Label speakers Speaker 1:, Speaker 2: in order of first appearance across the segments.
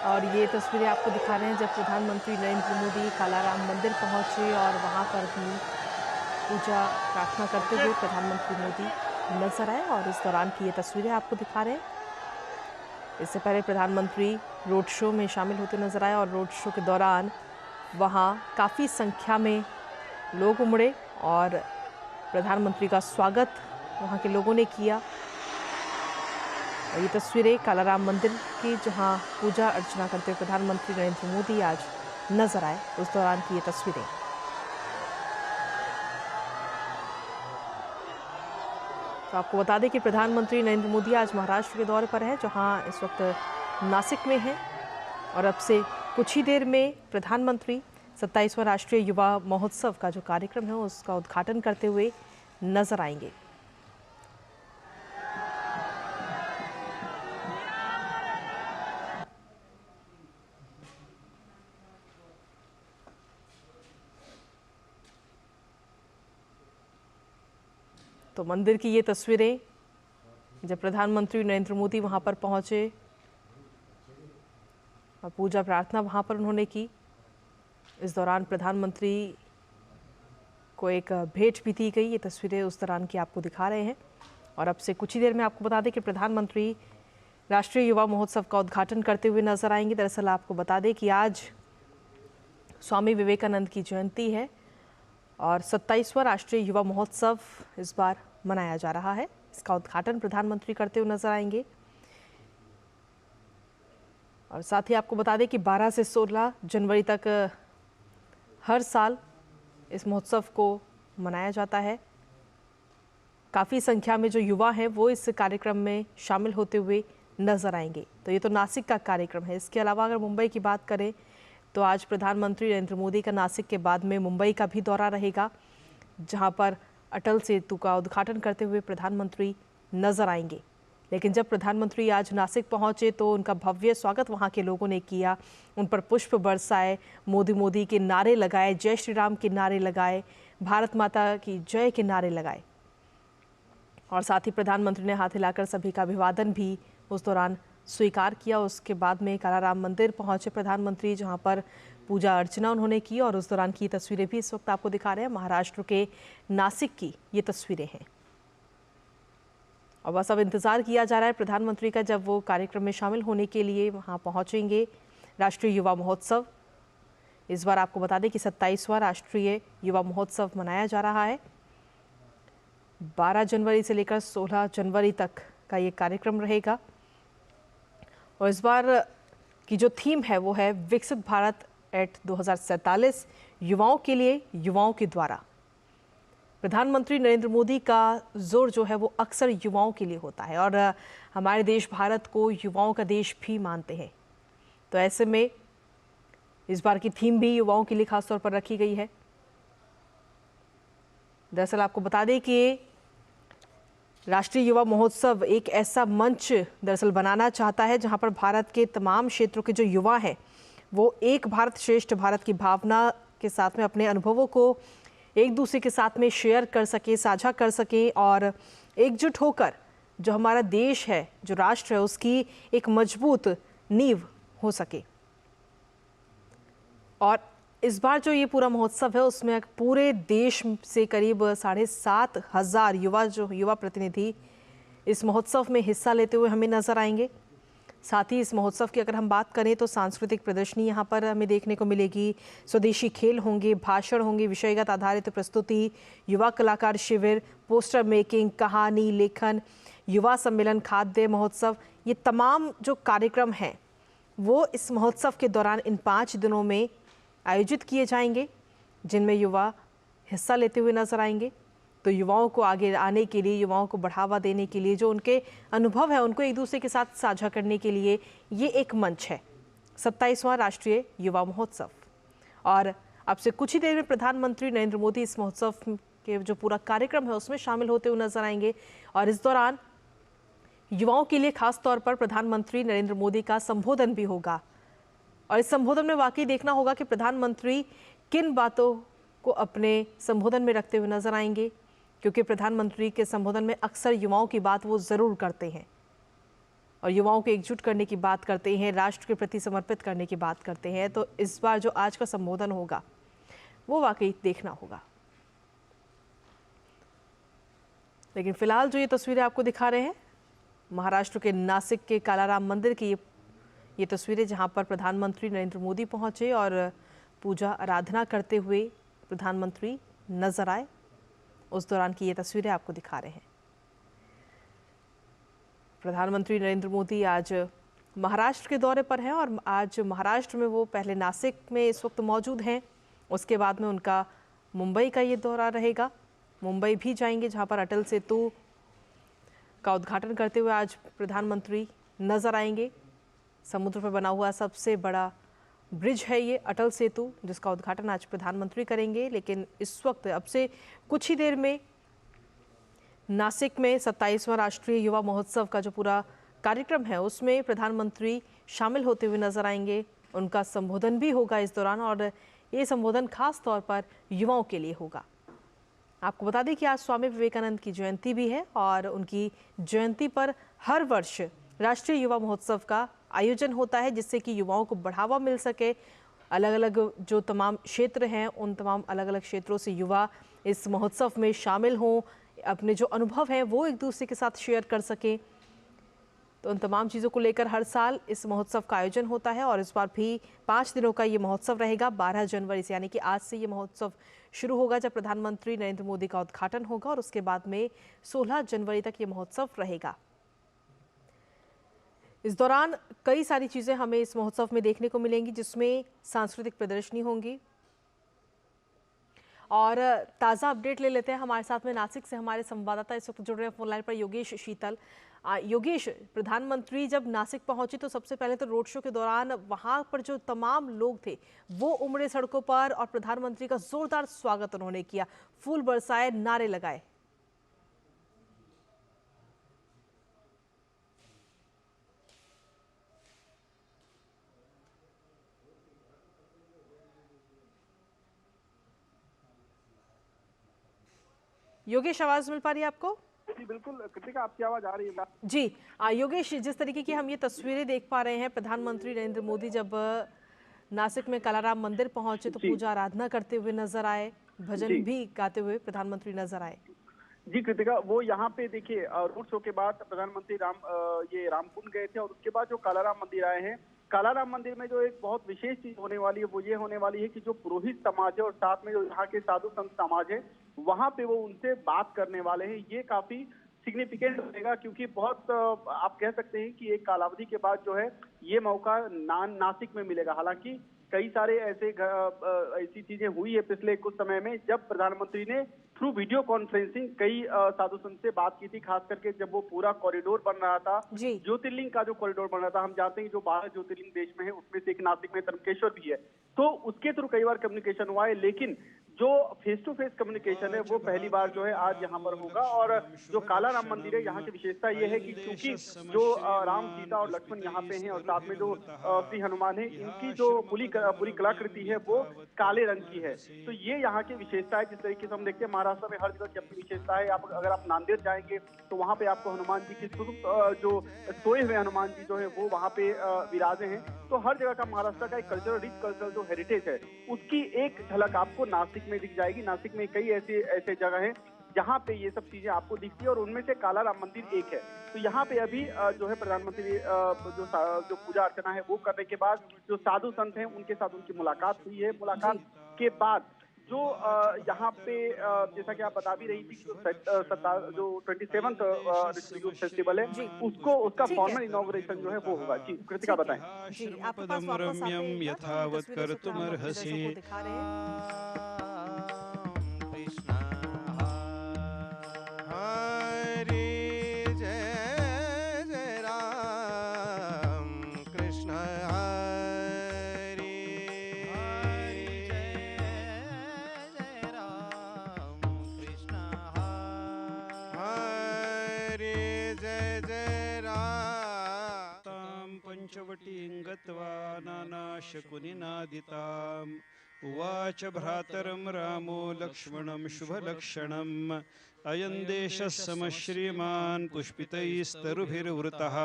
Speaker 1: और ये तस्वीरें आपको दिखा रहे हैं जब प्रधानमंत्री नरेंद्र मोदी कालाराम मंदिर पहुंचे और वहां पर भी पूजा प्रार्थना करते हुए प्रधानमंत्री मोदी नजर आए। और इस दौरान की ये तस्वीरें आपको दिखा रहे हैं। इससे पहले प्रधानमंत्री रोड शो में शामिल होते नजर आए और रोड शो के दौरान वहां काफ़ी संख्या में लोग उमड़े और प्रधानमंत्री का स्वागत वहां के लोगों ने किया। और ये तस्वीरें कालाराम मंदिर की जहां पूजा अर्चना करते हुए प्रधानमंत्री नरेंद्र मोदी आज नजर आए, उस दौरान की ये तस्वीरें। तो आपको बता दें कि प्रधानमंत्री नरेंद्र मोदी आज महाराष्ट्र के दौरे पर है, जहां इस वक्त नासिक में हैं। और अब से कुछ ही देर में प्रधानमंत्री 27वां राष्ट्रीय युवा महोत्सव का जो कार्यक्रम है उसका उद्घाटन करते हुए नजर आएंगे। तो मंदिर की ये तस्वीरें जब प्रधानमंत्री नरेंद्र मोदी वहां पर पहुंचे और पूजा प्रार्थना वहां पर उन्होंने की। इस दौरान प्रधानमंत्री को एक भेंट भी दी गई। ये तस्वीरें उस दौरान की आपको दिखा रहे हैं। और अब से कुछ ही देर में आपको बता दें कि प्रधानमंत्री राष्ट्रीय युवा महोत्सव का उद्घाटन करते हुए नजर आएंगे। दरअसल आपको बता दें कि आज स्वामी विवेकानंद की जयंती है और 27वां राष्ट्रीय युवा महोत्सव इस बार मनाया जा रहा है। इसका उद्घाटन प्रधानमंत्री करते हुए नजर आएंगे। और साथ ही आपको बता दें कि 12 से 16 जनवरी तक हर साल इस महोत्सव को मनाया जाता है। काफ़ी संख्या में जो युवा हैं वो इस कार्यक्रम में शामिल होते हुए नजर आएंगे। तो ये तो नासिक का कार्यक्रम है। इसके अलावा अगर मुंबई की बात करें तो आज प्रधानमंत्री नरेंद्र मोदी का नासिक के बाद में मुंबई का भी दौरा रहेगा, जहां पर अटल सेतु का उद्घाटन करते हुए प्रधानमंत्री नजर आएंगे। लेकिन जब प्रधानमंत्री आज नासिक पहुंचे तो उनका भव्य स्वागत वहां के लोगों ने किया। उन पर पुष्प बरसाए, मोदी मोदी के नारे लगाए, जय श्री राम के नारे लगाए, भारत माता की जय के नारे लगाए। और साथ ही प्रधानमंत्री ने हाथ हिलाकर सभी का अभिवादन भी उस दौरान स्वीकार किया। उसके बाद में कालाराम मंदिर पहुंचे प्रधानमंत्री, जहां पर पूजा अर्चना उन्होंने की। और उस दौरान की तस्वीरें भी इस वक्त आपको दिखा रहे हैं। महाराष्ट्र के नासिक की ये तस्वीरें हैं। और बस अब इंतजार किया जा रहा है प्रधानमंत्री का, जब वो कार्यक्रम में शामिल होने के लिए वहां पहुंचेंगे। राष्ट्रीय युवा महोत्सव इस बार आपको बता दें कि 27वां राष्ट्रीय युवा महोत्सव मनाया जा रहा है। 12 जनवरी से लेकर 16 जनवरी तक का ये कार्यक्रम रहेगा। और इस बार की जो थीम है वो है विकसित भारत एट 2047, युवाओं के लिए, युवाओं के द्वारा। प्रधानमंत्री नरेंद्र मोदी का जोर जो है वो अक्सर युवाओं के लिए होता है और हमारे देश भारत को युवाओं का देश भी मानते हैं। तो ऐसे में इस बार की थीम भी युवाओं के लिए खासतौर पर रखी गई है। दरअसल आपको बता दें कि राष्ट्रीय युवा महोत्सव एक ऐसा मंच दरअसल बनाना चाहता है जहां पर भारत के तमाम क्षेत्रों के जो युवा हैं वो एक भारत श्रेष्ठ भारत की भावना के साथ में अपने अनुभवों को एक दूसरे के साथ में शेयर कर सके, साझा कर सकें और एकजुट होकर जो हमारा देश है, जो राष्ट्र है, उसकी एक मजबूत नींव हो सके। और इस बार जो ये पूरा महोत्सव है उसमें पूरे देश से करीब 7,500 युवा प्रतिनिधि इस महोत्सव में हिस्सा लेते हुए हमें नजर आएंगे। साथ ही इस महोत्सव की अगर हम बात करें तो सांस्कृतिक प्रदर्शनी यहाँ पर हमें देखने को मिलेगी, स्वदेशी खेल होंगे, भाषण होंगे, विषयगत आधारित प्रस्तुति, युवा कलाकार शिविर, पोस्टर मेकिंग, कहानी लेखन, युवा सम्मेलन, खाद्य महोत्सव। ये तमाम जो कार्यक्रम हैं वो इस महोत्सव के दौरान इन 5 दिनों में आयोजित किए जाएंगे, जिनमें युवा हिस्सा लेते हुए नजर आएंगे। तो युवाओं को आगे आने के लिए, युवाओं को बढ़ावा देने के लिए, जो उनके अनुभव है उनको एक दूसरे के साथ साझा करने के लिए ये एक मंच है 27वां राष्ट्रीय युवा महोत्सव। और अब से कुछ ही देर में प्रधानमंत्री नरेंद्र मोदी इस महोत्सव के जो पूरा कार्यक्रम है उसमें शामिल होते हुए नजर आएंगे। और इस दौरान युवाओं के लिए खास तौर पर प्रधानमंत्री नरेंद्र मोदी का संबोधन भी होगा। और इस संबोधन में वाकई देखना होगा कि प्रधानमंत्री किन बातों को अपने संबोधन में रखते हुए नजर आएंगे, क्योंकि प्रधानमंत्री के संबोधन में अक्सर युवाओं की बात वो जरूर करते हैं। और युवाओं को एकजुट करने की बात करते हैं, राष्ट्र के प्रति समर्पित करने की बात करते हैं, तो इस बार जो आज का संबोधन होगा वो वाकई देखना होगा। लेकिन फिलहाल जो ये तस्वीरें आपको दिखा रहे हैं महाराष्ट्र के नासिक के कालाराम मंदिर की ये तस्वीरें, जहां पर प्रधानमंत्री नरेंद्र मोदी पहुंचे और पूजा आराधना करते हुए प्रधानमंत्री नजर आए, उस दौरान की ये तस्वीरें आपको दिखा रहे हैं। प्रधानमंत्री नरेंद्र मोदी आज महाराष्ट्र के दौरे पर हैं और आज महाराष्ट्र में वो पहले नासिक में इस वक्त मौजूद हैं, उसके बाद में उनका मुंबई का ये दौरा रहेगा। मुंबई भी जाएंगे जहां पर अटल सेतु का उद्घाटन करते हुए आज प्रधानमंत्री नजर आएंगे। समुद्र पर बना हुआ सबसे बड़ा ब्रिज है ये अटल सेतु, जिसका उद्घाटन आज प्रधानमंत्री करेंगे। लेकिन इस वक्त अब से कुछ ही देर में नासिक में 27वां राष्ट्रीय युवा महोत्सव का जो पूरा कार्यक्रम है उसमें प्रधानमंत्री शामिल होते हुए नजर आएंगे। उनका संबोधन भी होगा इस दौरान और ये संबोधन खास तौर पर युवाओं के लिए होगा। आपको बता दें कि आज स्वामी विवेकानंद की जयंती भी है और उनकी जयंती पर हर वर्ष राष्ट्रीय युवा महोत्सव का आयोजन होता है, जिससे कि युवाओं को बढ़ावा मिल सके। अलग अलग जो तमाम क्षेत्र हैं उन तमाम अलग अलग क्षेत्रों से युवा इस महोत्सव में शामिल हों, अपने जो अनुभव हैं वो एक दूसरे के साथ शेयर कर सकें। तो उन तमाम चीज़ों को लेकर हर साल इस महोत्सव का आयोजन होता है और इस बार भी 5 दिनों का ये महोत्सव रहेगा। 12 जनवरी से यानी कि आज से ये महोत्सव शुरू होगा जब प्रधानमंत्री नरेंद्र मोदी का उद्घाटन होगा और उसके बाद में 16 जनवरी तक ये महोत्सव रहेगा। इस दौरान कई सारी चीज़ें हमें इस महोत्सव में देखने को मिलेंगी, जिसमें सांस्कृतिक प्रदर्शनी होंगी। और ताज़ा अपडेट ले लेते हैं, हमारे साथ में नासिक से हमारे संवाददाता इस वक्त जुड़ रहे हैं फोन लाइन पर, योगेश शीतल। योगेश, प्रधानमंत्री जब नासिक पहुंचे तो सबसे पहले तो रोड शो के दौरान वहां पर जो तमाम लोग थे वो उमड़े सड़कों पर और प्रधानमंत्री का जोरदार स्वागत उन्होंने किया, फूल बरसाए, नारे लगाए। योगेश, आवाज मिल पा रही है आपको?
Speaker 2: जी बिल्कुल कृतिका, आपकी आवाज आ रही है
Speaker 1: जी। योगेश, जिस तरीके की हम ये तस्वीरें देख पा रहे हैं, प्रधानमंत्री नरेंद्र मोदी जब नासिक में कालाराम मंदिर पहुंचे तो पूजा आराधना करते हुए नजर आए, भजन भी गाते हुए प्रधानमंत्री नजर आए।
Speaker 2: जी कृतिका, वो यहाँ पे देखिए रोड शो के बाद प्रधानमंत्री रामकुंड गए थे और उसके बाद जो कालाराम मंदिर आए हैं। कालाराम मंदिर में जो एक बहुत विशेष चीज होने वाली है वो ये होने वाली है कि जो पुरोहित समाज है और साथ में जो यहाँ के साधु संत समाज है वहां पे वो उनसे बात करने वाले हैं। ये काफी सिग्निफिकेंट रहेगा क्योंकि बहुत आप कह सकते हैं कि एक कालावधि के बाद जो है ये मौका नासिक में मिलेगा। हालांकि कई सारे ऐसी चीजें हुई है पिछले कुछ समय में जब प्रधानमंत्री ने थ्रू वीडियो कॉन्फ्रेंसिंग कई साधु संत से बात की थी, खास करके जब वो पूरा कॉरिडोर बन रहा था, ज्योतिर्लिंग का जो कॉरिडोर बन रहा था। हम जानते हैं कि जो 12 ज्योतिर्लिंग देश में है उसमें से एक नासिक में त्र्यंबकेश्वर भी है, तो उसके थ्रू कई बार कम्युनिकेशन हुआ है। लेकिन जो फेस टू फेस कम्युनिकेशन है वो पहली बार जो है आज यहाँ पर होगा। और जो कालाराम मंदिर है यहाँ की विशेषता ये है कि क्योंकि जो राम, सीता और लक्ष्मण यहाँ पे हैं और साथ में जो श्री हनुमान है, इनकी जो पूरी कलाकृति है वो काले रंग की है। तो ये यहाँ की विशेषता है। जिस तरीके से हम देखते हैं महाराष्ट्र में हर जगह की अपनी विशेषता है। अगर आप नांदेड़ जाएंगे तो वहाँ पे आपको हनुमान जी की स्वरूप जो सोए हुए हनुमान जी जो है वो वहाँ पे विराजे हैं। तो हर जगह का महाराष्ट्र का एक कल्चरल रिच कल्चरल जो हेरिटेज है उसकी एक झलक आपको नासिक में दिख जाएगी। नासिक में कई ऐसे जगह हैं जहाँ पे ये सब चीजें आपको दिखती है और उनमें से कालाराम मंदिर एक है। तो यहाँ पे अभी जो है प्रधानमंत्री जो पूजा अर्चना है वो करने के बाद जो साधु संत हैं उनके साथ उनकी मुलाकात हुई है। मुलाकात के बाद जो यहाँ पे जैसा कि आप बता भी रही थी जो 27th यूथ फेस्टिवल है उसका फॉर्मल इनॉग्रेशन जो है वो होगा। जी कृतिका बताएं।
Speaker 1: जी, आपके पास वापस आते हैं यथावत कर्तुमर्हसि।
Speaker 3: गत्वा नानाशकुनिनादिताम् उवाच भ्रातरं रामो लक्ष्मणं शुभलक्षणम् अयं देशः समश्रीमान् पुष्पितैस्तरुभिर्वृतः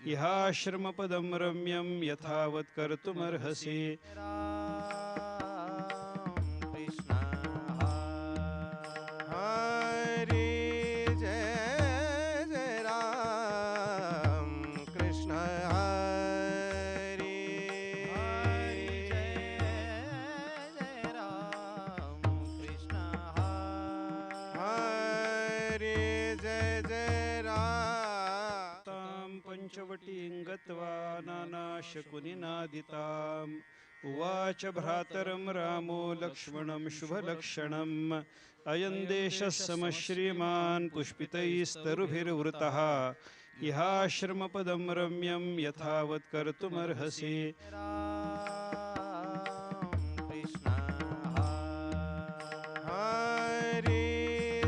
Speaker 3: इहाश्रमपदं रम्यं यथावत् कर्तुमर्हसि
Speaker 4: कृष्ण हरे जय जय राम कृष्ण हरे जय राम कृष्ण हरे जय जय राम
Speaker 3: तां पञ्चवटीं गत्वा नानाशकुनिनादिताम् उवाच भ्रातरं रामो लक्ष्मणं शुभलक्षणम् अयं देशः समश्रीमान् पुष्पितैस्तरुभिर्वृतः इहाश्रमपदं रम्यं यथावत् कर्तुमर्हसि
Speaker 4: कृष्ण हरे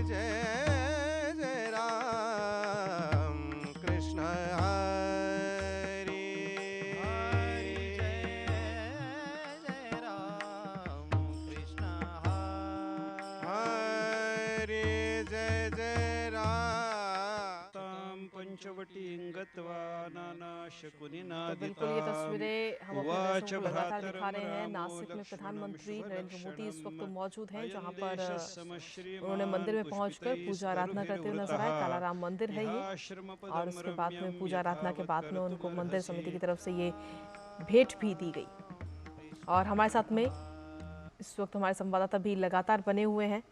Speaker 4: जय जय राम कृष्ण हरे जय राम कृष्ण हरे जय जय राम
Speaker 3: तां पञ्चवटीं गत्वा
Speaker 1: तो बिल्कुल ये
Speaker 3: नानाशकुनिनादिताम्
Speaker 1: तस्वीरें हम अपने
Speaker 3: उवाच
Speaker 1: दर्शकों को लगातार दिखा रहे हैं।
Speaker 3: भ्रातरं
Speaker 1: नासिक में
Speaker 3: रामो
Speaker 1: प्रधानमंत्री नरेंद्र मोदी इस वक्त
Speaker 3: लक्ष्मणं
Speaker 1: मौजूद हैं, जहां
Speaker 3: अयं
Speaker 1: पर
Speaker 3: देशः
Speaker 1: उन्होंने मंदिर में
Speaker 3: समश्रीमान्
Speaker 1: पहुंचकर पूजा आराधना करते हुए नजर आए। कालाराम मंदिर है ये, और उसके बाद में पूजा आराधना के बाद में उनको मंदिर समिति की तरफ से ये भेंट भी दी गई। और हमारे साथ में इस वक्त हमारे संवाददाता भी लगातार बने हुए हैं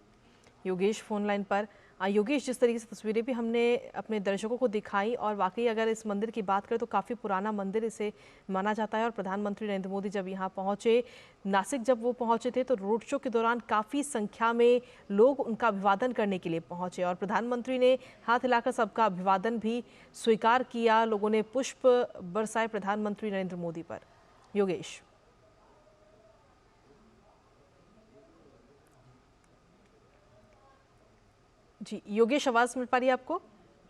Speaker 1: योगेश फोन लाइन पर। योगेश, जिस तरीके से तस्वीरें भी हमने अपने दर्शकों को दिखाई, और वाकई अगर इस मंदिर की बात करें तो काफ़ी पुराना मंदिर इसे माना जाता है। और प्रधानमंत्री नरेंद्र मोदी जब यहाँ पहुँचे, नासिक जब वो पहुँचे थे, तो रोड शो के दौरान काफ़ी संख्या में लोग उनका अभिवादन करने के लिए पहुँचे, और प्रधानमंत्री ने हाथ हिलाकर सबका अभिवादन भी स्वीकार किया। लोगों ने पुष्प बरसाए प्रधानमंत्री नरेंद्र मोदी पर। योगेश। जी योगेश, आवाज मिल पा रही है आपको?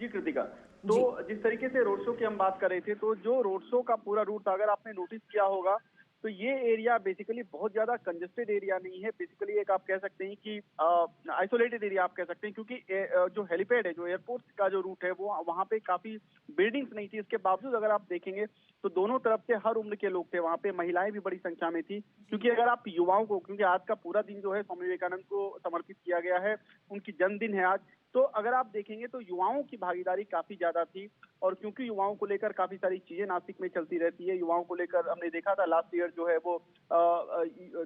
Speaker 2: जी कृतिका, तो जिस तरीके से रोड शो की हम बात कर रहे थे, तो जो रोड शो का पूरा रूट अगर आपने नोटिस किया होगा, तो ये एरिया बेसिकली बहुत ज्यादा कंजेस्टेड एरिया नहीं है। बेसिकली एक आप कह सकते हैं कि आइसोलेटेड एरिया आप कह सकते हैं, क्योंकि जो हेलीपैड है, जो एयरपोर्ट का जो रूट है, वो वहाँ पे काफी बिल्डिंग्स नहीं थी। इसके बावजूद अगर आप देखेंगे तो दोनों तरफ से हर उम्र के लोग थे वहाँ पे, महिलाएं भी बड़ी संख्या में थी। क्योंकि अगर आप युवाओं को, क्योंकि आज का पूरा दिन जो है स्वामी विवेकानंद को समर्पित किया गया है, उनकी जन्मदिन है आज, तो अगर आप देखेंगे तो युवाओं की भागीदारी काफी ज्यादा थी। और क्योंकि युवाओं को लेकर काफी सारी चीजें नासिक में चलती रहती है, युवाओं को लेकर हमने देखा था लास्ट ईयर जो है वो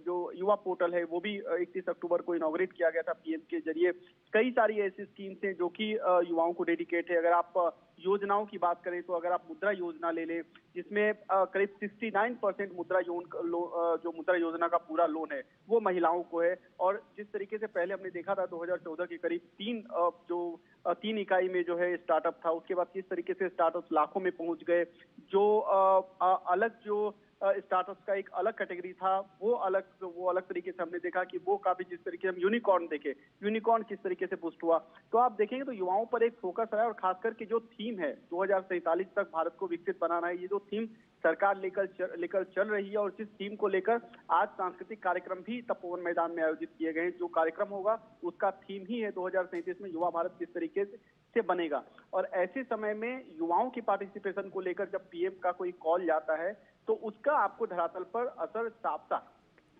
Speaker 2: जो युवा पोर्टल है वो भी 31 अक्टूबर को इनॉग्रेट किया गया था पीएम के जरिए। कई सारी ऐसी स्कीम्स हैं जो कि युवाओं को डेडिकेट है। अगर आप योजनाओं की बात करें तो अगर आप मुद्रा योजना ले लें, जिसमें करीब 69% जो मुद्रा योजना का पूरा लोन है वो महिलाओं को है। और जिस तरीके से पहले हमने देखा था 2014 के करीब 3 इकाई में जो है स्टार्टअप था, उसके बाद किस तरीके से स्टार्टअप लाखों में पहुंच गए। जो अलग जो स्टार्टअप्स का एक अलग कैटेगरी था, वो अलग तरीके से हमने देखा कि वो काफी, जिस तरीके से हम यूनिकॉर्न देखे, यूनिकॉर्न किस तरीके से पुष्ट हुआ। तो आप देखेंगे तो युवाओं पर एक फोकस है, और खासकर के जो थीम है 2047 तक भारत को विकसित बनाना है, ये जो थीम सरकार लेकर चल रही है, और जिस थीम को लेकर आज सांस्कृतिक कार्यक्रम भी तपोवन मैदान में आयोजित किए गए हैं। जो कार्यक्रम होगा उसका थीम ही है 2037 में युवा भारत किस तरीके से बनेगा। और ऐसे समय में युवाओं की पार्टिसिपेशन को लेकर जब पीएम का कोई कॉल जाता है तो उसका आपको धरातल पर असर साफ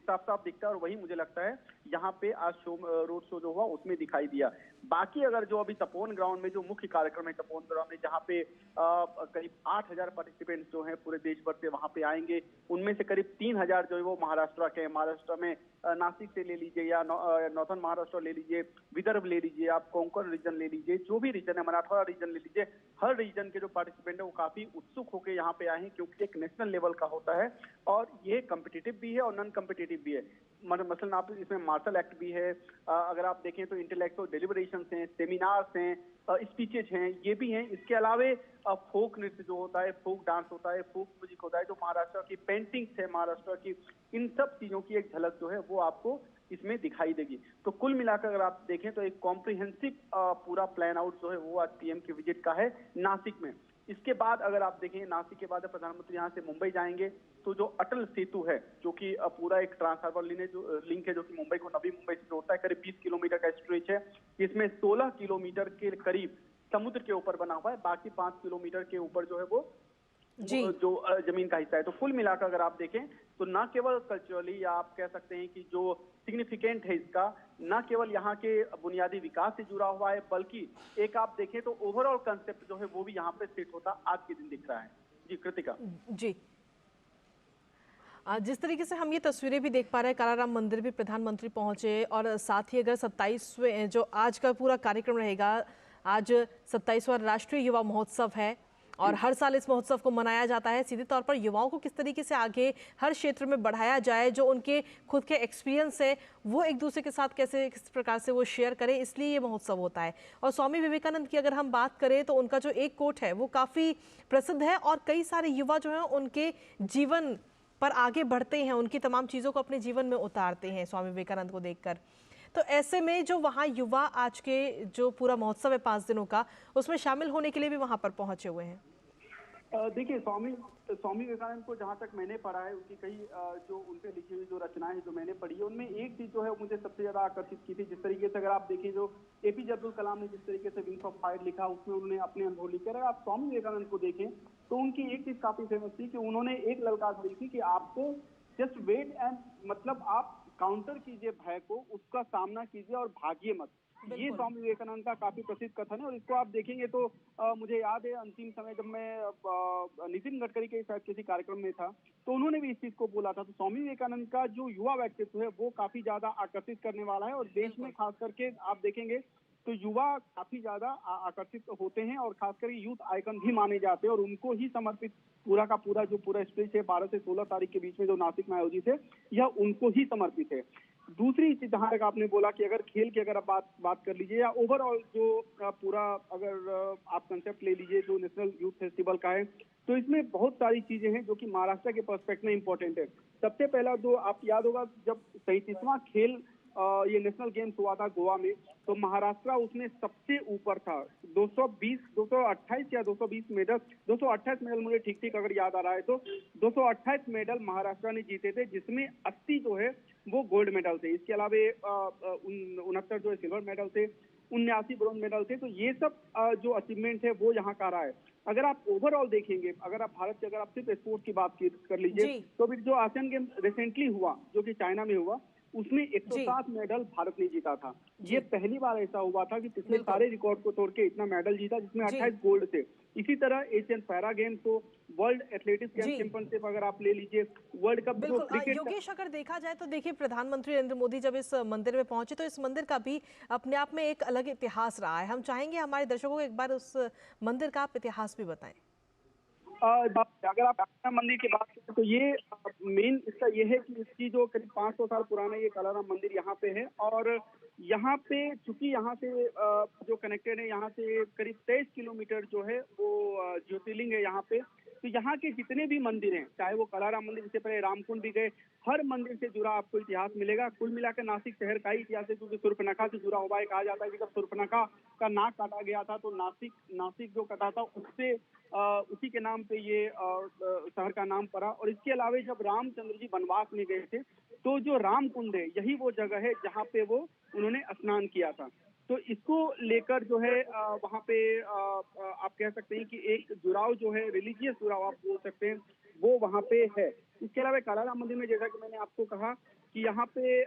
Speaker 2: साफ दिखता है। और वही मुझे लगता है यहाँ पे आज रोड शो जो हुआ उसमें दिखाई दिया। बाकी अगर जो अभी तपोवन ग्राउंड में जो मुख्य कार्यक्रम है तपोवन ग्राउंड में, जहाँ पे करीब 8000 पार्टिसिपेंट्स जो हैं पूरे देश भर से वहाँ पे आएंगे, उनमें से करीब 3000 जो है वो महाराष्ट्र के हैं। महाराष्ट्र में नासिक से ले लीजिए या नॉर्थन महाराष्ट्र ले लीजिए, विदर्भ ले लीजिए, आप कोंकण रीजन ले लीजिए, जो भी रीजन है, मराठवाड़ा रीजन ले लीजिए, हर रीजन के जो पार्टिसिपेंट है वो काफी उत्सुक होकर यहाँ पे आए हैं, क्योंकि एक नेशनल लेवल का होता है और ये कम्पिटिटिव भी है और नॉन कम्पिटिटिव भी है। मसलन आप इसमें मार्शल एक्ट भी है, अगर आप देखें तो इंटेलेक्चुअल डेलिब्रेशंस हैं, सेमिनार्स हैं, स्पीचेज हैं, ये भी हैं। इसके अलावे फोक नृत्य जो होता है, फोक डांस होता है, फोक म्यूजिक होता है, जो महाराष्ट्र की पेंटिंग्स है महाराष्ट्र की, इन सब चीजों की एक झलक जो है वो आपको इसमें दिखाई देगी। तो कुल मिलाकर अगर आप देखें तो एक कॉम्प्रिहेंसिव पूरा प्लान आउट जो है वो आज पीएम की विजिट का है नासिक में। इसके बाद अगर आप देखें नासिक के बाद प्रधानमंत्री यहाँ से मुंबई जाएंगे, तो जो अटल सेतु है, जो कि पूरा एक ट्रांसहार्बर लिंक है, जो कि मुंबई को नवी मुंबई से जोड़ता है, करीब 20 किलोमीटर का स्ट्रेच है। इसमें 16 किलोमीटर के करीब समुद्र के ऊपर बना हुआ है, बाकी 5 किलोमीटर के ऊपर जो है वो
Speaker 1: जी।
Speaker 2: जो जमीन का हिस्सा है। तो कुल मिलाकर अगर आप देखें तो न केवल कल्चरली या आप कह सकते हैं कि जो सिग्निफिकेंट है इसका, न केवल यहाँ के बुनियादी विकास से जुड़ा हुआ है, बल्कि एक आप देखें तो ओवरऑल कंसेप्ट जो है वो भी यहाँ पे सेट होता आज के दिन दिख रहा है। जी कृतिका।
Speaker 1: जी। जिस तरीके से हम ये तस्वीरें भी देख पा रहे हैं, कालाराम मंदिर भी प्रधानमंत्री पहुंचे और साथ ही अगर 27वें जो आज का पूरा कार्यक्रम रहेगा, आज 27वां राष्ट्रीय युवा महोत्सव है और हर साल इस महोत्सव को मनाया जाता है। सीधे तौर पर युवाओं को किस तरीके से आगे हर क्षेत्र में बढ़ाया जाए, जो उनके खुद के एक्सपीरियंस है वो एक दूसरे के साथ कैसे किस प्रकार से वो शेयर करें, इसलिए ये महोत्सव होता है। और स्वामी विवेकानंद की अगर हम बात करें तो उनका जो एक कोट है वो काफ़ी प्रसिद्ध है और कई सारे युवा जो हैं उनके जीवन पर आगे बढ़ते हैं, उनकी तमाम चीज़ों को अपने जीवन में उतारते हैं स्वामी विवेकानंद को देखकर। तो ऐसे में जो वहाँ युवा आज के जो पूरा महोत्सव है 5 दिनों का, उसमें शामिल होने के लिए भी वहाँ पर पहुँचे हुए हैं।
Speaker 2: देखिए स्वामी विवेकानंद को जहाँ तक मैंने पढ़ा है, उनकी कई जो उनपे लिखी हुई जो रचनाएं जो मैंने पढ़ी है, उनमें एक चीज जो है मुझे सबसे ज्यादा आकर्षित की थी। जिस तरीके से अगर आप देखें जो एपीजे अब्दुल कलाम ने जिस तरीके से विंग्स ऑफ फायर लिखा, उसमें उन्होंने अपने अनुभव लिखे। अगर आप स्वामी विवेकानंद को देखें तो उनकी एक चीज काफी फेमस थी कि उन्होंने एक ललकार दी थी कि आपको जस्ट वेट एंड, मतलब आप काउंटर कीजिए भय को, उसका सामना कीजिए और भागिए मत। ये स्वामी विवेकानंद का काफी प्रसिद्ध कथन है और इसको आप देखेंगे तो मुझे याद है अंतिम समय जब मैं नितिन गडकरी के शायद किसी कार्यक्रम में था तो उन्होंने भी इस चीज को बोला था। तो स्वामी विवेकानंद का जो युवा व्यक्तित्व है वो काफी ज्यादा आकर्षित करने वाला है और देश में खास करके आप देखेंगे तो युवा काफी ज्यादा आकर्षित होते हैं और खासकर यूथ आइकन भी माने जाते हैं और उनको ही समर्पित पूरा का पूरा जो पूरा स्पीच है 12 से 16 तारीख के बीच में जो नासिक में आयोजित है, यह उनको ही समर्पित है। दूसरी चीज जहां तक आपने बोला कि अगर खेल की अगर आप बात कर लीजिए या ओवरऑल जो पूरा अगर आप कंसेप्ट ले लीजिए जो नेशनल यूथ फेस्टिवल का है, तो इसमें बहुत सारी चीजें हैं जो कि महाराष्ट्र के पर्सपेक्टिव में इंपॉर्टेंट है। सबसे पहला जो आप याद होगा जब 37वां खेल ये नेशनल गेम्स हुआ था गोवा में, तो महाराष्ट्र उसमें सबसे ऊपर था। 228 या 220 मेडल, 228 मेडल मुझे ठीक अगर याद आ रहा है तो 228 मेडल महाराष्ट्र ने जीते थे, जिसमें 80 जो है वो गोल्ड मेडल थे। इसके अलावा 69 जो है सिल्वर मेडल थे, 79 ब्रोंज मेडल थे। तो ये सब जो अचीवमेंट है वो यहाँ का रहा है। अगर आप ओवरऑल देखेंगे, अगर आप भारत के अगर आप सिर्फ स्पोर्ट की बात कर लीजिए तो फिर जो आसियान गेम रिसेंटली हुआ जो कि चाइना में हुआ, उसमें 107 मेडल भारत ने जीता था। ये पहली बार ऐसा हुआ था कि पिछले सारे रिकॉर्ड को तोड़ के इतना मेडल जीता, जिसमें 28 गोल्ड थे। इसी तरह एशियन पैरा गेम्स हो, वर्ल्ड एथलेटिक्स चैंपियनशिप अगर आप ले लीजिए, वर्ल्ड कप जो क्रिकेट।
Speaker 1: योगेश अगर देखा जाए तो देखिए प्रधानमंत्री नरेंद्र मोदी जब इस मंदिर में पहुंचे तो इस मंदिर का भी अपने आप में एक अलग इतिहास रहा है। हम चाहेंगे हमारे दर्शकों को एक बार उस मंदिर का आप इतिहास भी बताएं।
Speaker 2: अगर आप मंदिर की बात करें तो ये मेन इसका ये है कि इसकी जो करीब 500 साल पुराना ये कालाराम मंदिर यहाँ पे है और यहाँ पे चूंकि यहाँ से जो कनेक्टेड है, यहाँ से करीब 23 किलोमीटर जो है वो ज्योतिर्लिंग है यहाँ पे। तो यहाँ के जितने भी मंदिर हैं, चाहे वो कालाराम मंदिर, इससे पहले रामकुंड भी गए, हर मंदिर से जुड़ा आपको इतिहास मिलेगा। कुल मिलाकर नासिक शहर का ही इतिहास है, क्योंकि शूर्पणखा से जुड़ा हुआ है। कहा जाता है कि जब शूर्पणखा का नाक काटा गया था तो नासिक जो कटा था उससे उसी के नाम पे ये शहर का नाम पड़ा। और इसके अलावा जब रामचंद्र जी वनवास में गए थे तो जो रामकुंड है यही वो जगह है जहाँ पे वो उन्होंने स्नान किया था। तो इसको लेकर जो है वहाँ पे आप कह सकते हैं कि एक जुड़ाव जो है, रिलीजियस जुड़ाव आप बोल सकते हैं, वो वहाँ पे है। इसके अलावा कालाराम मंदिर में जैसा कि मैंने आपको कहा कि यहाँ पे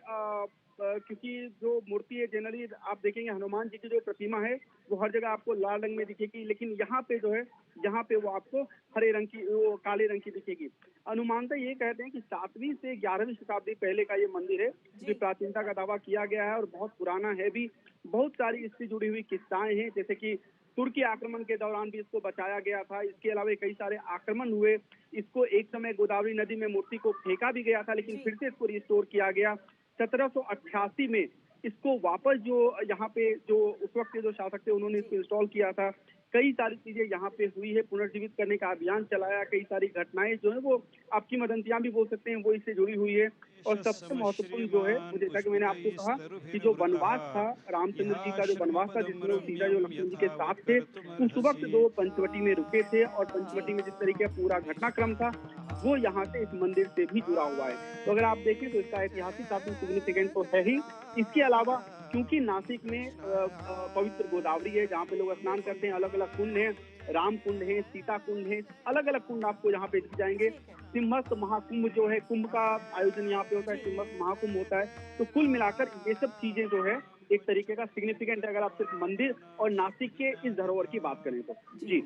Speaker 2: क्योंकि जो मूर्ति है जनरली आप देखेंगे हनुमान जी की जो प्रतिमा है वो हर जगह आपको लाल रंग में दिखेगी, लेकिन यहाँ पे जो है यहाँ पे वो आपको हरे रंग की, वो काले रंग की दिखेगी। अनुमानतः ये कहते हैं कि 7वीं से 11वीं शताब्दी पहले का ये मंदिर है, जो प्राचीनता का दावा किया गया है और बहुत पुराना है भी। बहुत सारी इससे जुड़ी हुई किस्साएं हैं, जैसे कि तुर्की आक्रमण के दौरान भी इसको बचाया गया था। इसके अलावा कई सारे आक्रमण हुए, इसको एक समय गोदावरी नदी में मूर्ति को फेंका भी गया था, लेकिन फिर से इसको रिस्टोर किया गया। 1788 में इसको वापस जो यहाँ पे जो उस वक्त के जो शासक थे उन्होंने इसको इंस्टॉल किया था। कई सारी चीजें यहाँ पे हुई है, पुनर्जीवित करने का अभियान चलाया, कई सारी घटनाएं जो है वो आपकी मदंतियां भी बोल सकते हैं वो इससे जुड़ी हुई है। और सबसे महत्वपूर्ण जो है, जैसा कि मैंने आपको कहा कि जो वनवास था, रामचंद्र जी का जो वनवास था जिसमें वो सीता जो लक्ष्मण जी के साथ थे, उस वक्त दो पंचवटी में रुके थे और पंचवटी में जिस तरीके का पूरा घटनाक्रम था वो यहाँ से इस मंदिर से भी जुड़ा हुआ है। तो अगर आप देखें तो इसका ऐतिहासिक काफी सिग्निफिकेंट तो है ही। इसके अलावा क्योंकि नासिक में पवित्र गोदावरी है जहाँ पे लोग स्नान करते हैं, अलग अलग कुंड हैं राम कुंड है, सीता कुंड है, अलग अलग कुंड आपको यहाँ पे दिख जाएंगे। सिंहस्थ महाकुंभ जो है, कुंभ का आयोजन यहाँ पे होता है, सिंहस्थ महाकुंभ होता है। तो कुल मिलाकर ये सब चीजें जो है एक तरीके का सिग्निफिकेंट है, अगर आप सिर्फ मंदिर और नासिक के इस धरोहर की बात करें तो। जी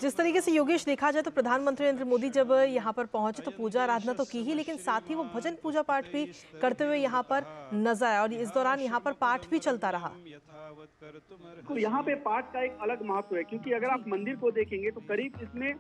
Speaker 1: जिस तरीके से योगेश देखा जाए तो प्रधानमंत्री नरेंद्र मोदी जब यहाँ पर पहुंचे तो पूजा आराधना तो की ही, लेकिन साथ ही वो भजन पूजा पाठ भी करते हुए यहाँ पर नजर आए और इस दौरान यहाँ पर पाठ भी चलता रहा।
Speaker 2: तो यहाँ पे पाठ का एक अलग महत्व है, क्योंकि अगर आप मंदिर को देखेंगे तो करीब इसमें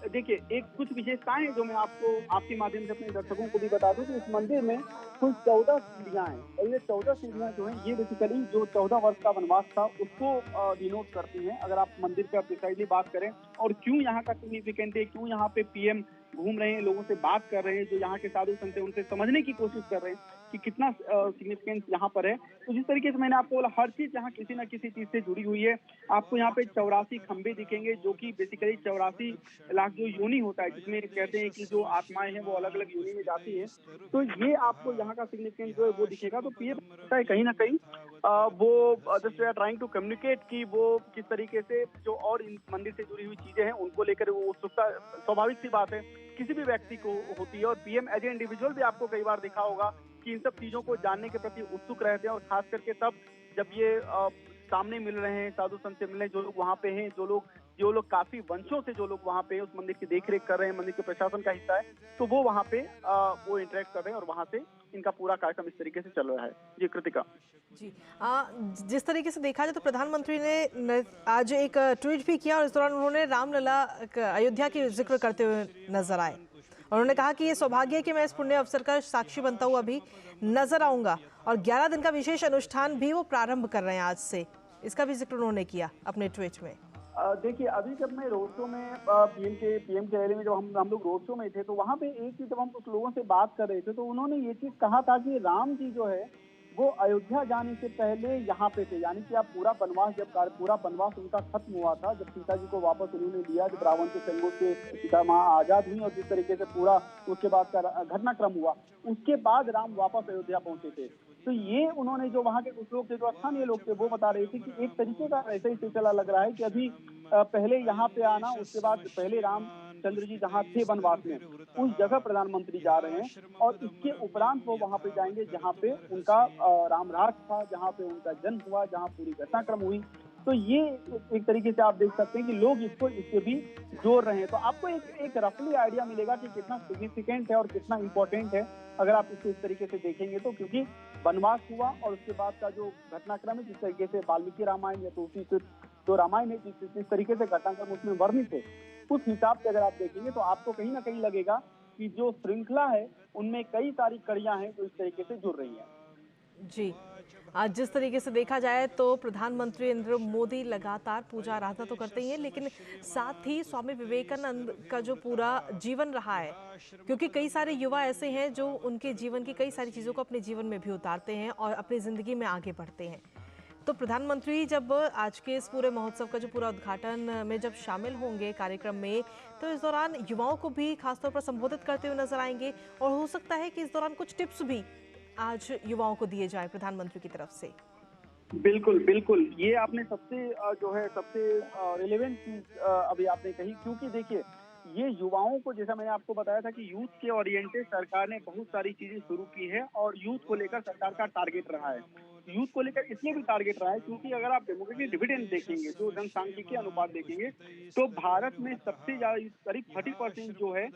Speaker 2: देखिए एक कुछ विशेषताएं हैं जो मैं आपको आपके माध्यम से अपने दर्शकों को भी बता दूं कि इस मंदिर में कुल 14 सीढ़ियां हैं और ये 14 सीढ़ियां जो हैं ये बेसिकली जो 14 वर्ष का वनवास था उसको डिनोट करती हैं, अगर आप मंदिर का प्रिसाइजली बात करें। और क्यों यहाँ का सिग्निफिकेंट है, क्यों यहाँ पे पीएम घूम रहे हैं, लोगों से बात कर रहे हैं, जो यहाँ के साधु संत हैं उनसे समझने की कोशिश कर रहे हैं कि कितना सिग्निफिकेंस यहाँ पर है। तो जिस तरीके से मैंने आपको बोला, हर चीज यहाँ किसी न किसी चीज से जुड़ी हुई है। आपको यहाँ पे 84 खंबे दिखेंगे जो कि बेसिकली 84 लाख जो योनि होता है, जिसमें कहते हैं कि जो आत्माएं हैं वो अलग अलग योनि में जाती हैं। तो ये आपको यहाँ का सिग्निफिकेंस जो है वो दिखेगा। तो पीएम कहीं ना कहीं वो just we are trying to communicate कि वो किस तरीके से जो और इन मंदिर से जुड़ी हुई चीजें हैं उनको लेकर वो उत्सुकता स्वाभाविक सी बात है किसी भी व्यक्ति को होती है। और पीएम एज ए इंडिविजुअल भी आपको कई बार देखा होगा कि इन सब चीजों को जानने के प्रति उत्सुक रहते हैं, और खास करके तब जब ये सामने मिल रहे हैं, साधु संत से मिल रहे हैं, जो लोग वहाँ पे हैं, जो लोग काफी वंशों से जो लोग वहाँ पे उस मंदिर की देखरेख कर रहे हैं, मंदिर के प्रशासन का हिस्सा है, तो वो वहाँ पे वो इंटरेक्ट कर रहे हैं और वहाँ से इनका पूरा कार्यक्रम इस तरीके से चल रहा है। जी कृतिका
Speaker 1: जी, जिस तरीके से देखा जाए तो प्रधानमंत्री ने आज एक ट्वीट भी किया और इस दौरान उन्होंने रामलला अयोध्या की जिक्र करते हुए नजर आए। उन्होंने कहा कि ये सौभाग्य है कि मैं इस पुण्य अवसर का साक्षी बनता हुआ भी नजर आऊंगा, और 11 दिन का विशेष अनुष्ठान भी वो प्रारंभ कर रहे हैं आज से। इसका भी जिक्र उन्होंने किया अपने ट्वीट में।
Speaker 2: देखिए, अभी जब मैं रोड शो में पीएम के रैली में जब हम लोग रोड शो में थे, तो वहाँ पे एक चीज जब हम कुछ लोगों से बात कर रहे थे तो उन्होंने ये चीज कहा था कि राम जी जो है वो अयोध्या जाने से पहले यहाँ पे थे, यानी कि आप पूरा वनवास उनका खत्म हुआ था जब सीता जी को वापस उन्होंने लिया, जब रावण के चंगुल से सीता माँ आजाद हुई और जिस तरीके से पूरा उसके बाद का घटनाक्रम हुआ, उसके बाद राम वापस अयोध्या पहुंचे थे। तो ये उन्होंने जो वहाँ के कुछ लोग थे, जो स्थानीय लोग थे, वो बता रहे थे कि एक तरीके का ऐसा ही सिलसिला लग रहा है कि अभी पहले यहाँ पे आना, उसके बाद पहले रामचंद्र जी जहाँ थे वनवास में उस जगह प्रधानमंत्री जा रहे हैं, और इसके उपरांत वो वहाँ पे जाएंगे जहाँ पे उनका रामराज था, जहाँ पे उनका जन्म हुआ, जहाँ पूरी घटनाक्रम हुई। तो ये एक तरीके से आप देख सकते हैं कि लोग इससे भी जोड़ रहे हैं। तो आपको एक रफली आइडिया मिलेगा कि कितना सिग्निफिकेंट है और कितना इम्पोर्टेंट है अगर आप इसको इस तरीके से देखेंगे तो, क्योंकि वनवास हुआ और उसके बाद का जो घटनाक्रम है, जिस तरीके से वाल्मीकि रामायण या तुलसी जो रामायण है जिस तरीके से घटनाक्रम उसमें वर्णित है, उस हिसाब से अगर आप देखेंगे तो आपको कहीं ना कहीं लगेगा कि जो श्रृंखला है उनमें कई सारी कड़ियां हैं जो इस तरीके से जुड़ रही हैं।
Speaker 1: जी, आज जिस तरीके से देखा जाए तो प्रधानमंत्री नरेंद्र मोदी लगातार पूजा आराधना तो करते ही हैं, लेकिन साथ ही स्वामी विवेकानंद का जो पूरा जीवन रहा है, क्योंकि कई सारे युवा ऐसे हैं जो उनके जीवन की कई सारी चीज़ों को अपने जीवन में भी उतारते हैं और अपनी ज़िंदगी में आगे बढ़ते हैं। तो प्रधानमंत्री जब आज के इस पूरे महोत्सव का जो पूरा उद्घाटन में जब शामिल होंगे कार्यक्रम में, तो इस दौरान युवाओं को भी खासतौर पर संबोधित करते हुए नजर आएंगे, और हो सकता है कि इस दौरान कुछ टिप्स भी आज युवाओं को दिए जाए प्रधानमंत्री की तरफ से।
Speaker 2: बिल्कुल बिल्कुल, ये आपने सबसे रिलेवेंट चीज अभी आपने कही, क्योंकि देखिए ये युवाओं को, जैसा मैंने आपको बताया था कि यूथ के ओरिएंटेड सरकार ने बहुत सारी चीजें शुरू की है और यूथ को लेकर सरकार का टारगेट रहा है। यूथ को लेकर इसलिए भी टारगेट रहा है क्योंकि अगर आप डेमोक्रेटिक डिविडेंड देखेंगे, जो जनसांख्यिकीय अनुपात देखेंगे, तो भारत में सबसे ज्यादा करीब 30% जो है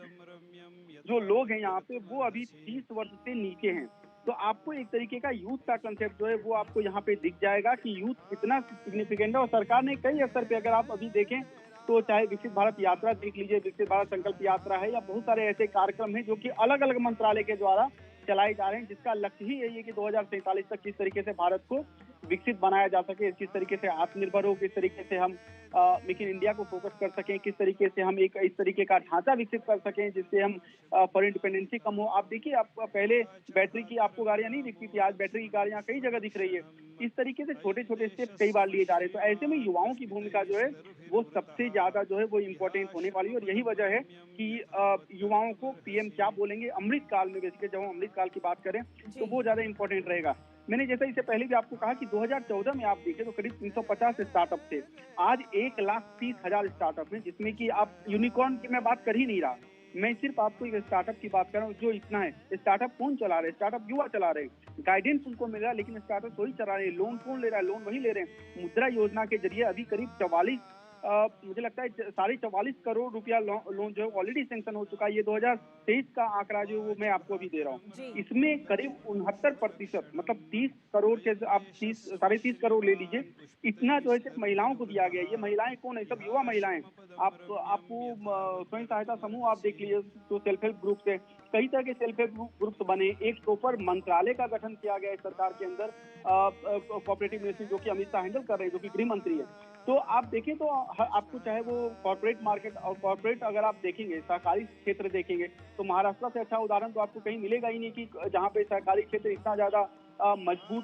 Speaker 2: जो लोग हैं यहाँ पे वो अभी 30 वर्ष से नीचे हैं। तो आपको एक तरीके का यूथ का कंसेप्ट जो है वो आपको यहाँ पे दिख जाएगा कि यूथ कितना सिग्निफिकेंट है। और सरकार ने कई स्तर पे, अगर आप अभी देखें तो चाहे विकसित भारत यात्रा देख लीजिए, विकसित भारत संकल्प यात्रा है, या बहुत सारे ऐसे कार्यक्रम हैं जो कि अलग अलग मंत्रालय के द्वारा चलाए जा रहे हैं, जिसका लक्ष्य ही यही है कि 2047 तक किस तरीके से भारत को विकसित बनाया जा सके, किस तरीके से आत्मनिर्भर हो, किस तरीके से हम मेक इन इंडिया को फोकस कर सकें, किस तरीके से हम एक इस तरीके का ढांचा विकसित कर सकें जिससे हम फॉरेन डिपेंडेंसी कम हो। आप देखिए, आप पहले बैटरी की आपको गाड़ियां नहीं दिखती थी, आज बैटरी की गाड़ियां कई जगह दिख रही है। इस तरीके से छोटे छोटे स्टेप कई बार लिए जा रहे हैं। तो ऐसे में युवाओं की भूमिका जो है वो सबसे ज्यादा जो है वो इम्पोर्टेंट होने वाली है, और यही वजह है कि युवाओं को पीएम क्या बोलेंगे अमृत काल में, बेसिकली जब हम अमृत काल की बात करें तो वो ज्यादा इम्पोर्टेंट रहेगा। मैंने जैसे इससे पहले भी आपको कहा कि 2014 में आप देखें तो करीब 350 स्टार्टअप थे, आज 1,30,000 स्टार्टअप हैं, जिसमें कि आप यूनिकॉर्न की मैं बात कर ही नहीं रहा। मैं सिर्फ आपको एक स्टार्टअप की बात कर रहा हूँ जो इतना है। स्टार्टअप कौन चला रहे हैं? स्टार्टअप युवा चला रहे हैं, गाइडेंस उनको मिल रहा है, लेकिन स्टार्टअप वही चला रहे हैं। लोन कौन ले रहा है? लोन वही ले रहे हैं। मुद्रा योजना के जरिए अभी करीब 44 मुझे लगता है 44.5 करोड़ रुपया लोन जो है ऑलरेडी सैंक्शन हो चुका है। ये 2023 का आंकड़ा जो वो मैं आपको अभी दे रहा हूँ। इसमें करीब 69% मतलब 30 करोड़ के आप 30 करोड़ ले लीजिए, इतना जो है सिर्फ महिलाओं को दिया गया है। ये महिलाएं कौन है? सब युवा महिलाएं। आपको स्वयं सहायता समूह आप देख लीजिए, जो सेल्फ हेल्प ग्रुप है, कई तरह के सेल्फ हेल्प ग्रुप्स बने। एक प्रॉपर मंत्रालय का गठन किया गया है सरकार के अंदर, कोऑपरेटिव मिनिस्ट्री, जो कि अमित शाह हैंडल कर रहे हैं, जो कि गृह मंत्री है। तो आप देखें तो आपको चाहे वो कॉर्पोरेट मार्केट और कॉर्पोरेट अगर आप देखेंगे, सहकारी क्षेत्र देखेंगे, तो महाराष्ट्र से अच्छा उदाहरण तो आपको कहीं मिलेगा ही नहीं कि जहां पे सहकारी क्षेत्र इतना ज्यादा मजबूत